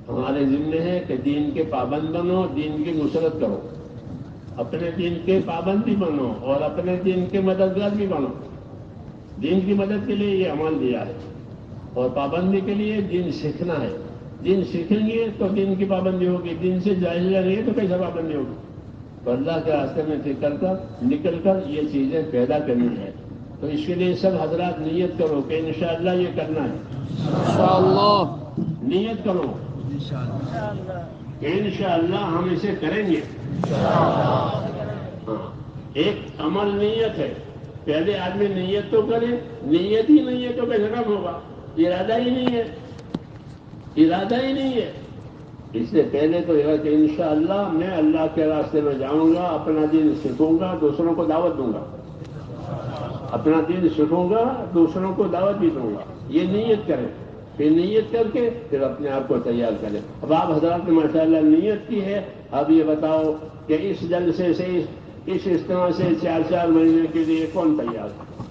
ہمارے ذمے ہے کہ دین کے پابند بنو، دین کی نصرت کرو، اپنے دین کے پابند بھی بنو اور اپنے دین کے مددگار بھی بنو۔ دین کی مدد کے لیے یہ عمل دیا ہے اور پابندی کے لیے دین سیکھنا ہے۔ دین سیکھیں گے تو دین کی پابندی ہوگی، دین سے جاہل رہیں گے تو کیسے پابندی ہوگی؟ تو اللہ کے راستے میں نکل کر یہ چیزیں پیدا کرنی ہے۔ تو اس کے لیے سب حضرات نیت کرو کہ انشاءاللہ یہ کرنا ہے۔ انشاءاللہ نیت کرو کہ انشاءاللہ ہم اسے کریں گے۔ ہاں، ایک عمل نیت ہے، پہلے آدمی نیت تو کرے، نیت ہی نہیں ہے تو کیسے کام ہوگا؟ ارادہ ہی نہیں ہے، ارادہ ہی نہیں ہے۔ اس سے پہلے تو یہ کہ انشاءاللہ میں اللہ کے راستے میں جاؤں گا، اپنا دین سیکھوں گا، دوسروں کو دعوت دوں گا، اپنا دین سیکھوں گا، دوسروں کو دعوت بھی دوں گا۔ یہ نیت کریں، پھر نیت کر کے پھر اپنے آپ کو تیار کریں۔ اب آپ حضرات نے ماشاءاللہ نیت کی ہے، اب یہ بتاؤ کہ اس جلسے سے اس اجتماع سے 4 مہینے کے لیے کون تیار ہے؟